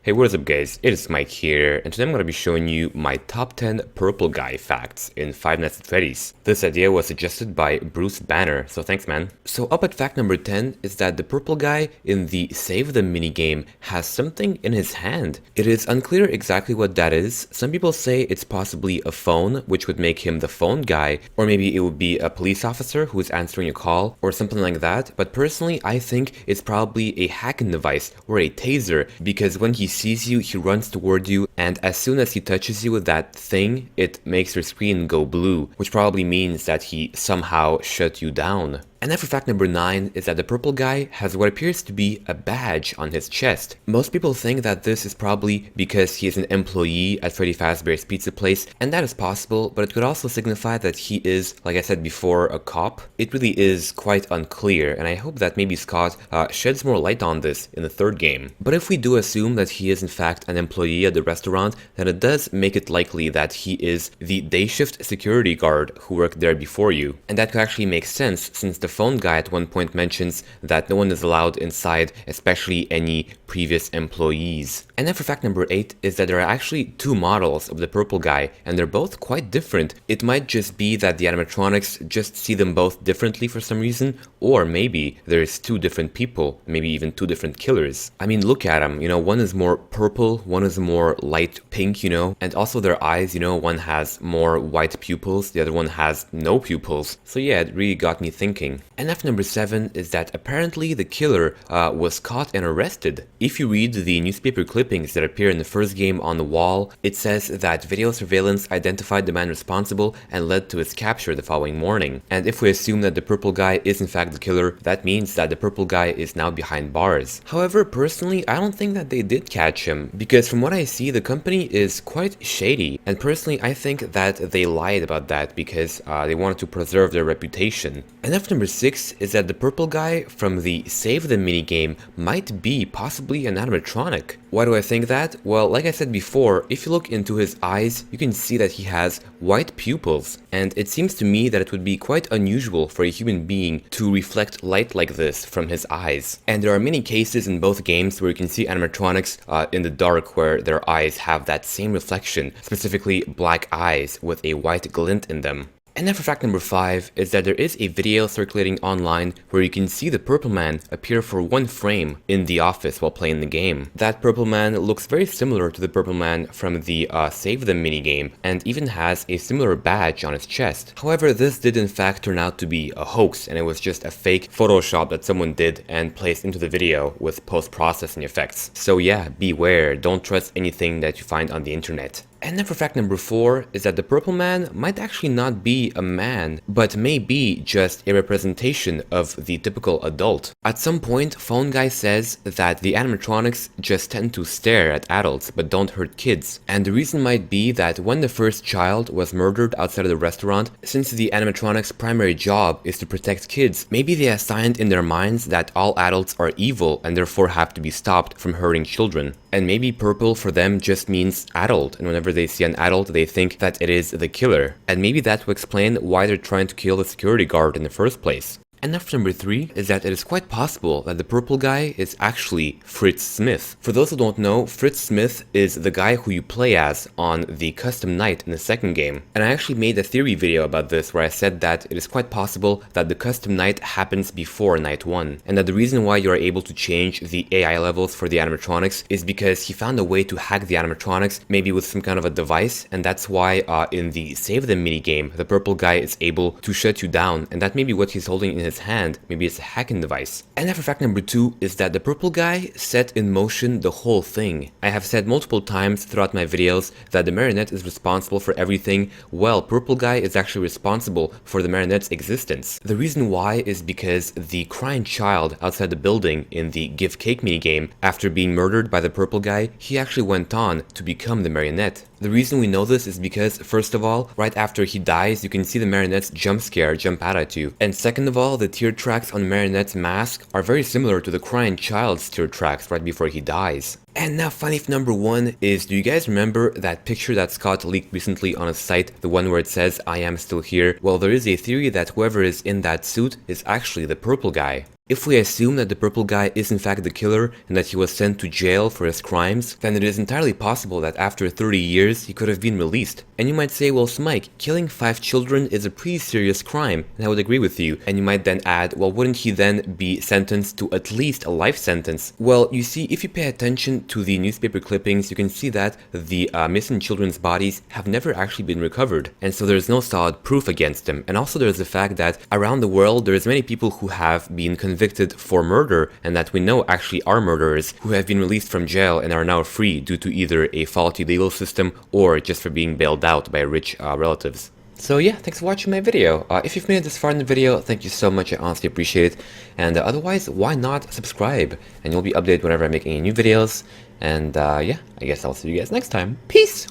Hey, what is up guys, it is Mike here, and today I'm going to be showing you my top 10 purple guy facts in Five Nights at Freddy's. This idea was suggested by Bruce Banner, so thanks man. So up at fact number 10 is that the purple guy in the Save the minigame has something in his hand. It is unclear exactly what that is. Some people say it's possibly a phone, which would make him the phone guy, or maybe it would be a police officer who is answering a call, or something like that, but personally I think it's probably a hacking device or a taser, because when he sees you, he runs toward you, and as soon as he touches you with that thing, it makes your screen go blue, which probably means that he somehow shut you down. And then for fact number 9 is that the purple guy has what appears to be a badge on his chest. Most people think that this is probably because he is an employee at Freddy Fazbear's Pizza Place, and that is possible, but it could also signify that he is, like I said before, a cop. It really is quite unclear, and I hope that maybe Scott sheds more light on this in the third game. But if we do assume that he is in fact an employee at the restaurant, then it does make it likely that he is the day shift security guard who worked there before you. And that could actually make sense, since the phone guy at one point mentions that no one is allowed inside, especially any previous employees. And then for fact number 8 is that there are actually two models of the purple guy, and they're both quite different. It might just be that the animatronics just see them both differently for some reason, or maybe there's two different people, maybe even two different killers. I mean, look at them, you know, one is more purple, one is more light pink, you know, and also their eyes, you know, one has more white pupils, the other one has no pupils. So yeah, it really got me thinking. And F number 7 is that apparently the killer was caught and arrested. If you read the newspaper clippings that appear in the first game on the wall, it says that video surveillance identified the man responsible and led to his capture the following morning. And if we assume that the purple guy is in fact the killer, that means that the purple guy is now behind bars. However, personally, I don't think that they did catch him, because from what I see, the company is quite shady, and personally I think that they lied about that because they wanted to preserve their reputation. And F number 6 is that the purple guy from the Save the minigame might be possibly an animatronic. Why do I think that? Well, like I said before, if you look into his eyes, you can see that he has white pupils, and it seems to me that it would be quite unusual for a human being to reflect light like this from his eyes. And there are many cases in both games where you can see animatronics in the dark where their eyes have that same reflection, specifically black eyes with a white glint in them. And then for fact number 5 is that there is a video circulating online where you can see the purple man appear for one frame in the office while playing the game. That purple man looks very similar to the purple man from the Save the minigame, and even has a similar badge on his chest. However, this did in fact turn out to be a hoax, and it was just a fake Photoshop that someone did and placed into the video with post-processing effects. So yeah, beware, don't trust anything that you find on the internet. And then for fact number 4 is that the purple man might actually not be a man, but may be just a representation of the typical adult. At some point, Phone Guy says that the animatronics just tend to stare at adults but don't hurt kids. And the reason might be that when the first child was murdered outside of the restaurant, since the animatronics' primary job is to protect kids, maybe they assigned in their minds that all adults are evil and therefore have to be stopped from hurting children. And maybe purple for them just means adult, and whenever they see an adult, they think that it is the killer. And maybe that will explain why they're trying to kill the security guard in the first place. And F number 3 is that it is quite possible that the purple guy is actually Fritz Smith. For those who don't know, Fritz Smith is the guy who you play as on the custom night in the second game. And I actually made a theory video about this where I said that it is quite possible that the custom night happens before night 1. And that the reason why you are able to change the AI levels for the animatronics is because he found a way to hack the animatronics, maybe with some kind of a device. And that's why in the Save the minigame, the purple guy is able to shut you down. And that may be what he's holding in his hand, maybe it's a hacking device. And for fact number 2 is that the purple guy set in motion the whole thing. I have said multiple times throughout my videos that the marionette is responsible for everything. Well, purple guy is actually responsible for the marionette's existence. The reason why is because the crying child outside the building in the give cake minigame, after being murdered by the purple guy, he actually went on to become the marionette. The reason we know this is because, first of all, right after he dies, you can see the marionette's jump out at you. And second of all, the tear tracks on Marionette's mask are very similar to the crying child's tear tracks right before he dies. And now funny number 1 is, do you guys remember that picture that Scott leaked recently on his site, the one where it says I am still here? Well, there is a theory that whoever is in that suit is actually the purple guy. If we assume that the purple guy is in fact the killer and that he was sent to jail for his crimes, then it is entirely possible that after 30 years he could have been released. And you might say, well Smike, killing 5 children is a pretty serious crime, and I would agree with you. And you might then add, well wouldn't he then be sentenced to at least a life sentence? Well, you see, if you pay attention to the newspaper clippings, you can see that the missing children's bodies have never actually been recovered, and so there's no solid proof against them. And also there's the fact that around the world there's many people who have been convicted for murder and that we know actually are murderers who have been released from jail and are now free due to either a faulty legal system or just for being bailed out by rich relatives. So yeah, thanks for watching my video. If you've made it this far in the video, thank you so much, I honestly appreciate it. And otherwise, why not subscribe? And you'll be updated whenever I make any new videos. And yeah, I guess I'll see you guys next time. Peace!